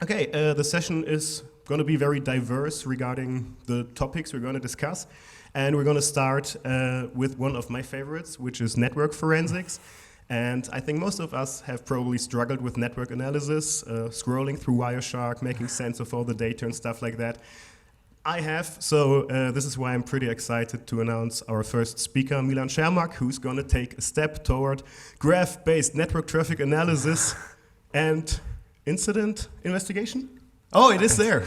Okay, the session is going to be very diverse regarding the topics we're going to discuss. And we're going to start with one of my favorites, which is network forensics. And I think most of us have probably struggled with network analysis, scrolling through Wireshark, making sense of all the data and stuff like that. I have, so this is why I'm pretty excited to announce our first speaker, Milan Cermak, who's going to take a step toward graph-based network traffic analysis and incident investigation? Oh, it is there.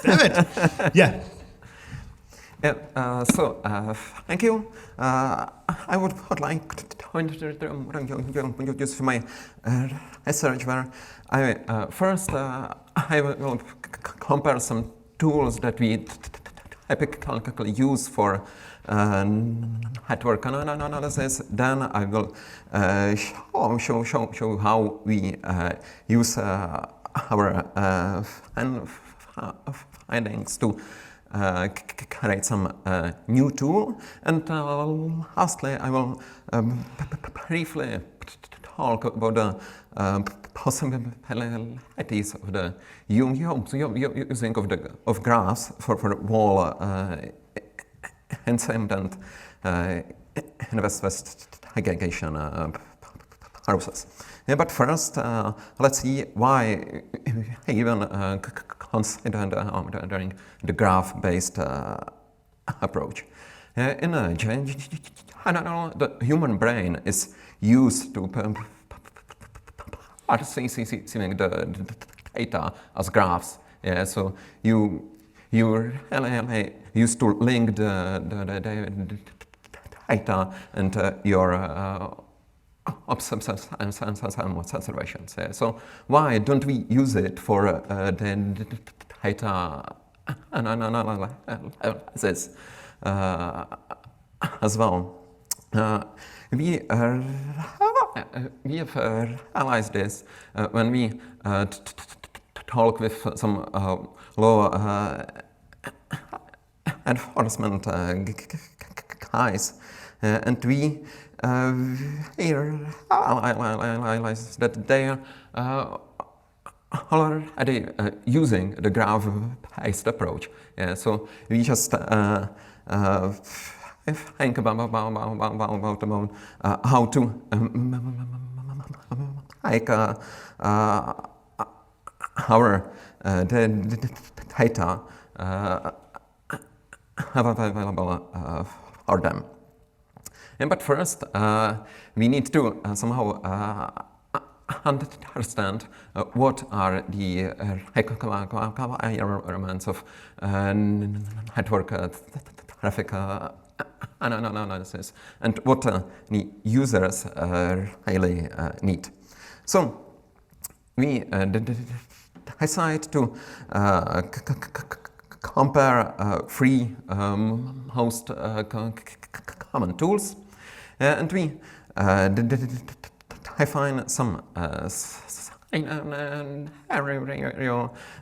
Damn it. Yeah. Thank you. I would like to introduce my research where I will compare some tools that we typically use for network analysis. Then I will show how we use our findings to create some new tool. And lastly, I will briefly talk about the possibilities of the using of graphs for wall incident investigation process. But first, let's see why even considering the graph-based approach. In general, the human brain is used to seeing the data as graphs. Yeah, so you really used to link the data and your observations. So why don't we use it for the data analysis as well? We have realized this when we talk with some law enforcement guys, and we realize that they are already using the graph-based approach. So we just think about how to make our data available for them. But first, we need to somehow understand what are the requirements of network traffic analysis and what the users really need. So we decide to compare three most common tools, and we define some scenario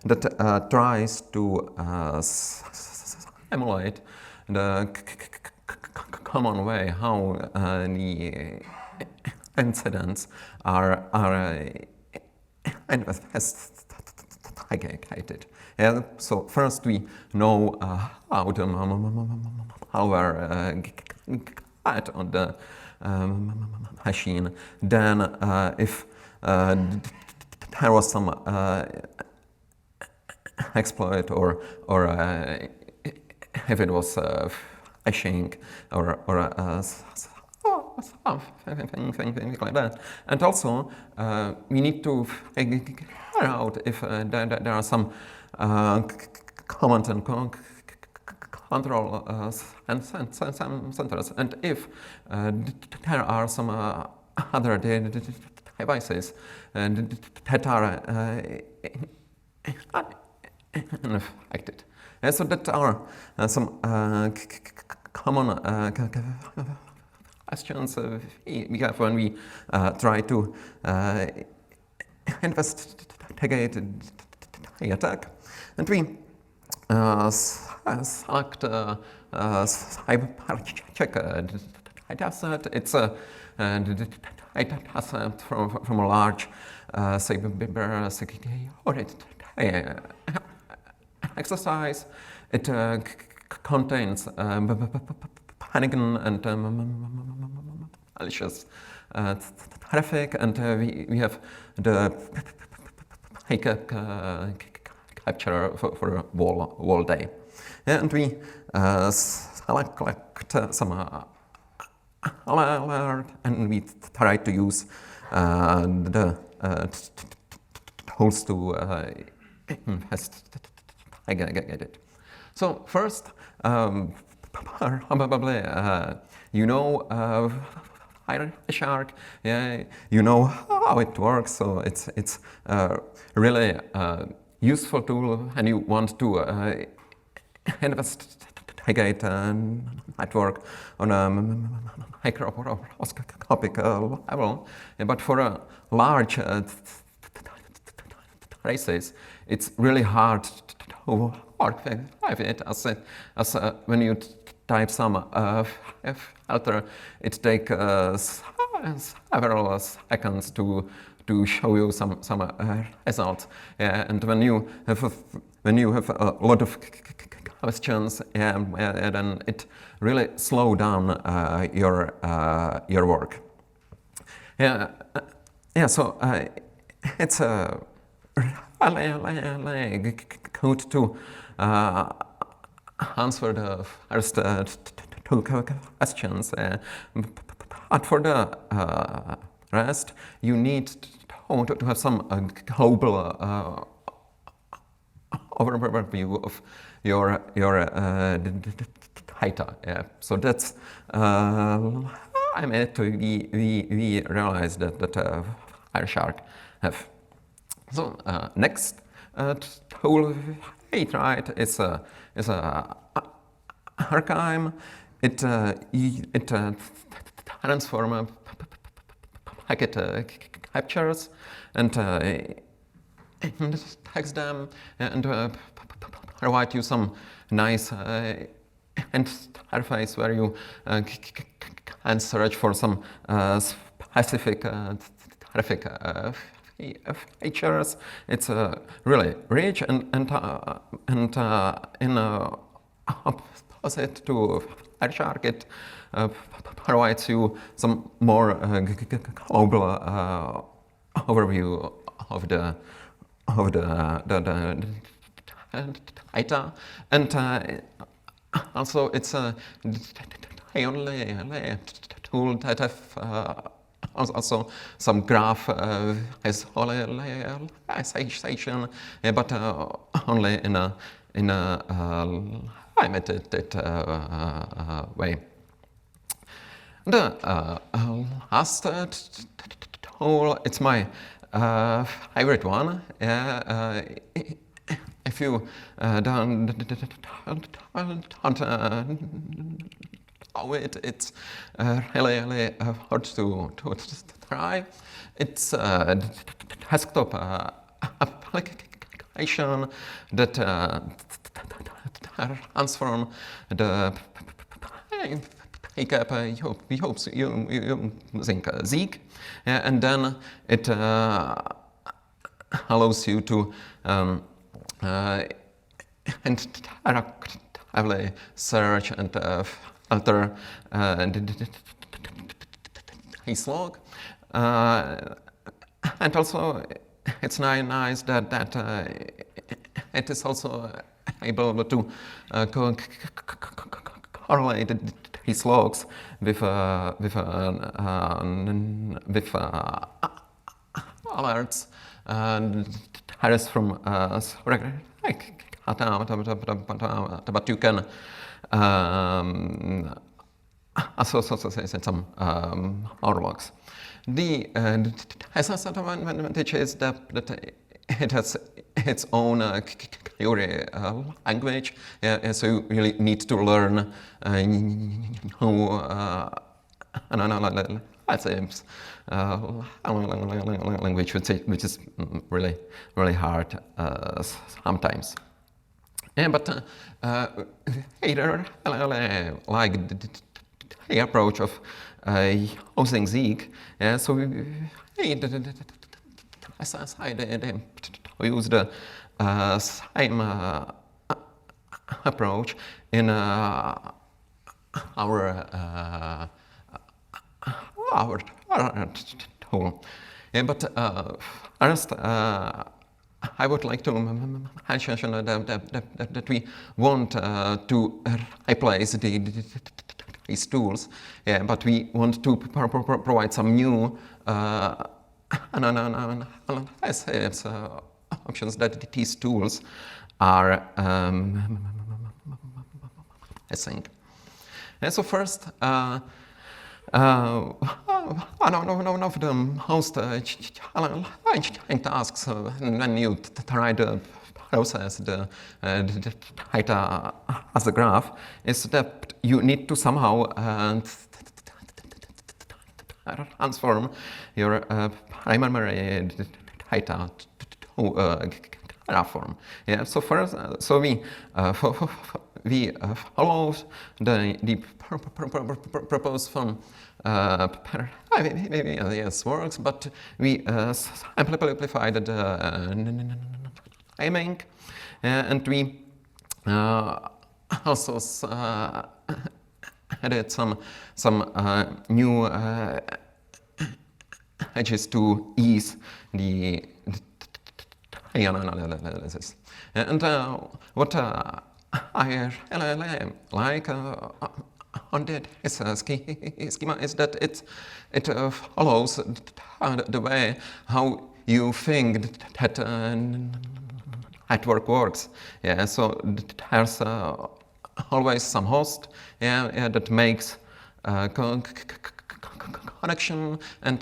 that tries to simulate the common way how the incidents are investigated. So first we know how the malware get on the machine. Then if there was some exploit or if it was phishing or something like that. And also we need to figure out if there are some command and control centers, and if there are some other devices that are infected. So that are some common questions we have when we try to investigate the attack. And we select cyber-check dataset. It's a dataset from a large cyber security audit exercise. It contains Hannigan and malicious traffic, and we have the capture for a wall day. And we select some alert, and we try to use the tools to investigate it. So first, probably you know Wireshark, yeah, you know how it works. So it's really useful tool, and you want to investigate a network on a microscopic level. But for a large traces, it's really hard to archive it, as when you type some filter, it takes several seconds to show you some results. And when you have a lot of questions, then it really slows down your work. So it's really good to answer the first two questions. But for the rest, you need to have some global overview of your data. So that's we realized that Wireshark have. So next tool we tried is Arkime. It transforms packet captures and tags them and provide you some nice interface where you can search for some specific traffic features. It's really rich and in opposite to Wireshark, it provides you some more global overview of the data, and also it's the only tool that have also some graph visualization, but only in a limited way. The last tool, it's my favorite one. If you don't know it, it's really hard to try. It's a desktop application that transforms the pickup we hope you think Zeek, and then it allows you to interactively search and filter his log, and also it's nice that it is also able to correlate his logs with alerts and harris from but you can associate some logs. The advantage is that it has its own query language, so you really need to learn language, which is really hard sometimes. But either like the approach of using Zeek, so we decided We use the same approach in our tool. Yeah, but first, I would like to mention that we want to replace these tools, yeah, but we want to provide some new analysis options that these tools are missing. And so first, one of the most challenging tasks when you try to process the data as a graph is that you need to somehow transform your primary data to graph form. Yeah. So first, so we follow the proposed form. Maybe yes works, but we simplify the naming, and we also added some new edges to ease the analysis. And what I really like on this schema is that it follows the way how you think that network works. Yeah, so there's always some host, yeah, that makes connection, and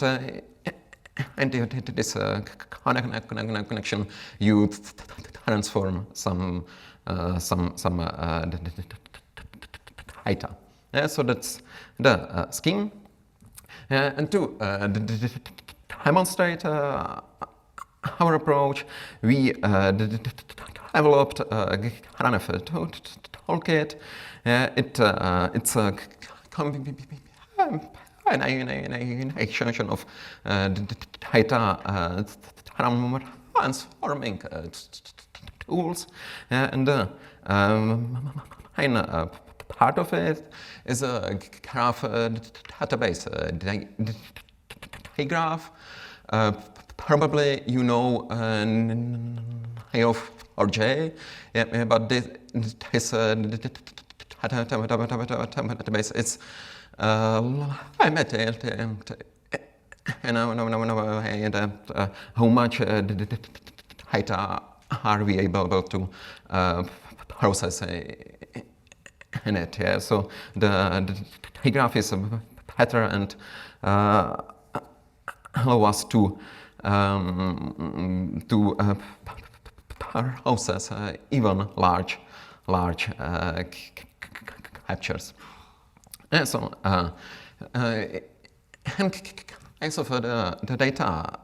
this connection you transform some data. Yeah, so that's the scheme. And to demonstrate our approach, we developed Granef Toolkit. It's a an extension of data transforming tools, and part of it is a graph database graph. Probably you know of or J, yeah, but this database is limited, and how much data are we able to process in it? Yeah? So the graph is better and allow us to process even large captures. And so, in case of the data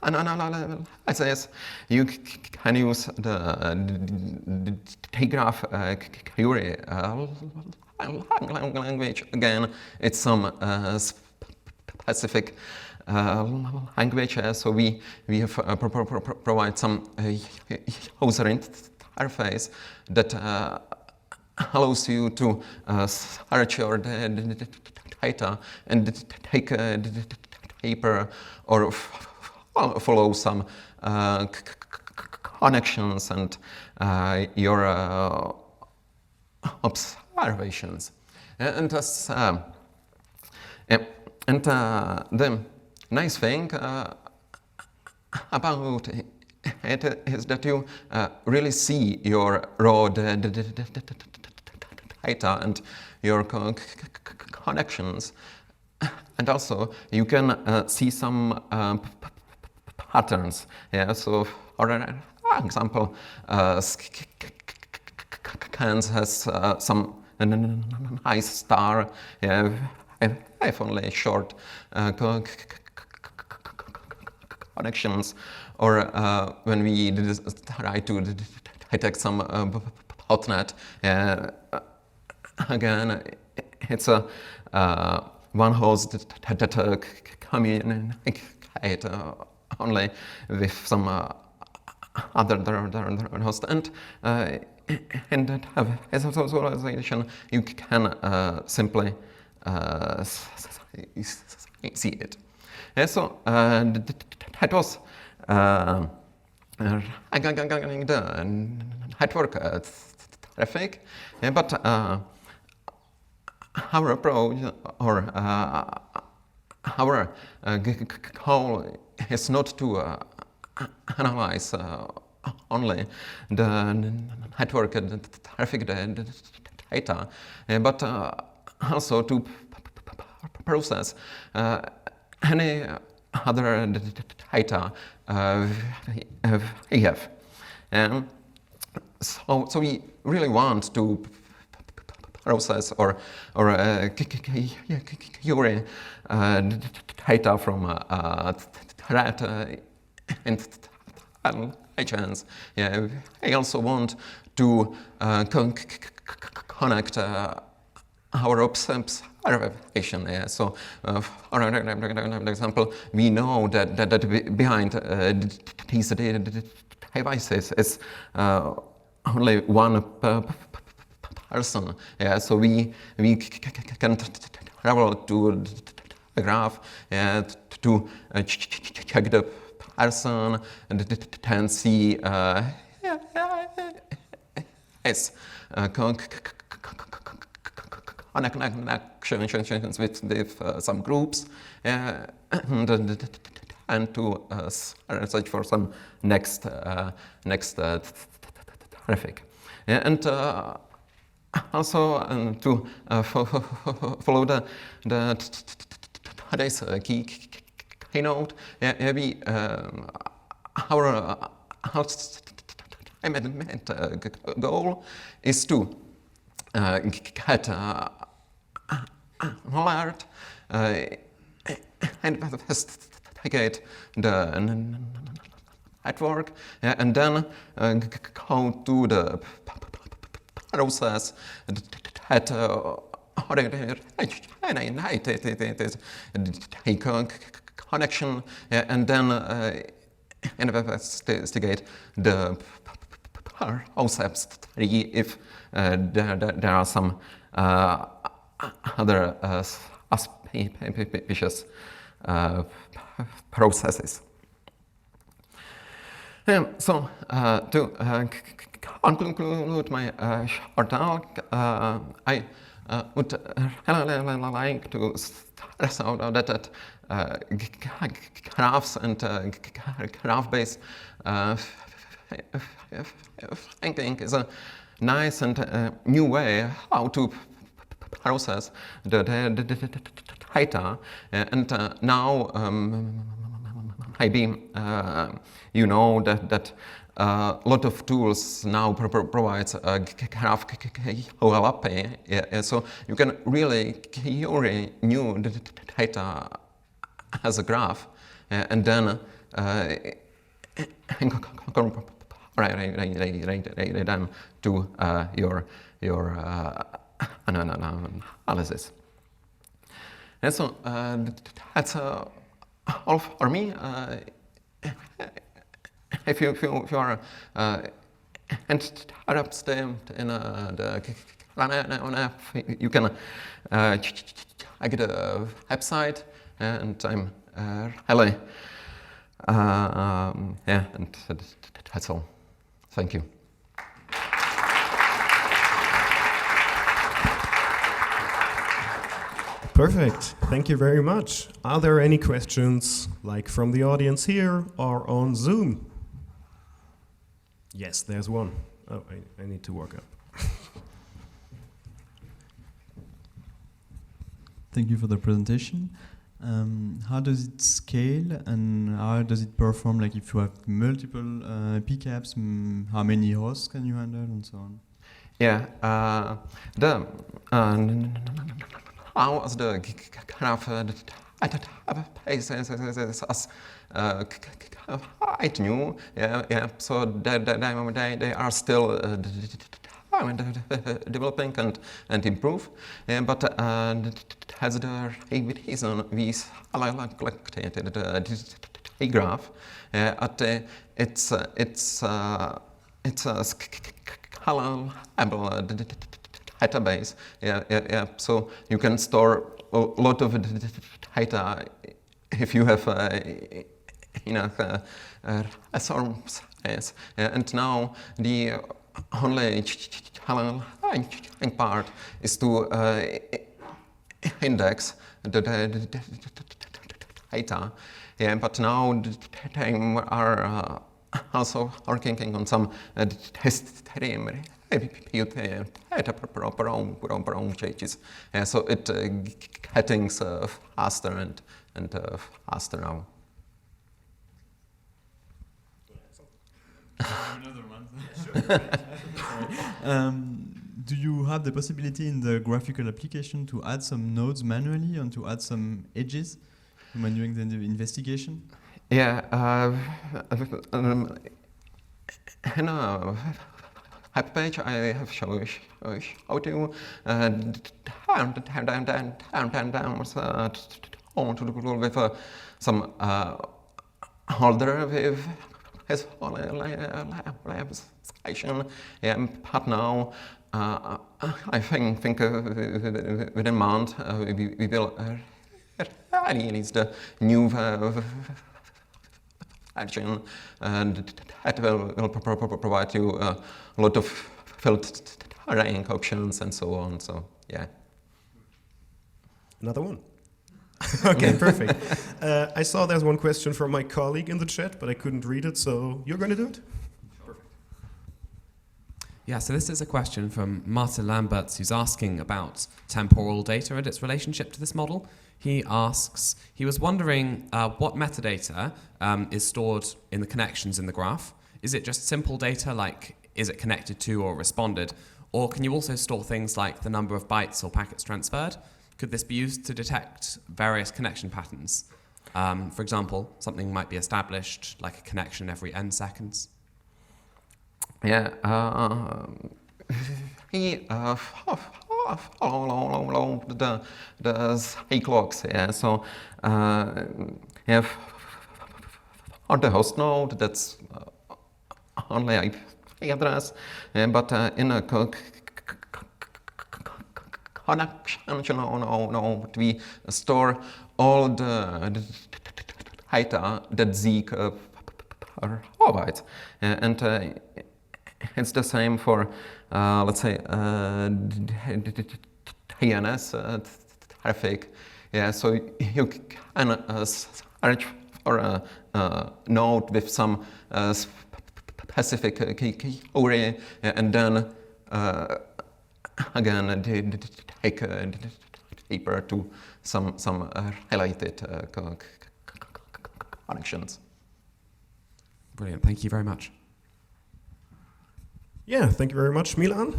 analysis, you can use the graph query language. Again, it's some specific language, so we have provide some user interface that allows you to search your data and take a paper or follow some connections and your observations. And the nice thing about it is that you really see your raw data and your connections, and also you can see some patterns. Yeah, so for example, scans has some nice star. Yeah, I have only short connections, or when we try to detect some botnet, again, it's a one host that communicate only with some other host, and as a visualization, you can simply see it. So that was the network traffic, but our approach or our goal is not to analyze only the network traffic data, but also to process any other data we have. So we really want to process or query data from threat intelligence. Yeah, I also want to connect our observation. Yeah. So, for example, we know that behind these devices is only one person. Yeah. So we can travel to the graph to check the person and then see his connections with some groups and to search for some next traffic. And also to follow the today's keynote, we our ultimate goal is to get alert and investigate the network, and then go to the process that connection, and then investigate the concepts if there are some other suspicious processes. So to conclude my short talk, I would really like to stress out that graphs and graph-based thinking is a nice and new way how to process the data, and now maybe you know that a lot of tools now provides a graph OLAP, so you can really query new data as a graph, and then incorporate them to your analysis. And so that's all for me. If you are interested in the Granef, you can check the website, and I'm really yeah, and that's all. Thank you. Perfect. Thank you very much. Are there any questions, like from the audience here or on Zoom? Yes, there's one. Oh, I need to work up. Thank you for the presentation. How does it scale, and how does it perform? Like, if you have multiple PCAPs, how many hosts can you handle, and so on? Yeah, how as the graph database is quite new. Yeah. So they are still developing and improve. But as the reason we collected a graph, it's a scalable database. So you can store a lot of data if you have enough resources. And now the only challenging part is to index the data. But now they are also working on some extreme data changes. So it getting faster and faster now. Another one. Do you have the possibility in the graphical application to add some nodes manually and to add some edges when doing the investigation? Yeah, in a web page I have shown how to with some holder with his station. But now I think within a month we will release the new version, and that will provide you a lot of filtering options and so on. So yeah. Another one. Okay, perfect. I saw there's one question from my colleague in the chat, but I couldn't read it, so you're going to do it? Perfect. Yeah, so this is a question from Martin Lamberts, who's asking about temporal data and its relationship to this model. He asks, he was wondering what metadata is stored in the connections in the graph. Is it just simple data, like is it connected to or responded? Or can you also store things like the number of bytes or packets transferred? Could this be used to detect various connection patterns? For example, something might be established, like a connection every n seconds. Yeah, he follow the clocks. Yeah, so you have on the host node that's only IP address, but in a connection node we store all the data that Zeek provides, and it's the same for let's say DNS traffic. Yeah, so you can search for a node with some specific query, and then again take deeper to some related connections. Brilliant, thank you very much. Yeah, thank you very much, Milan.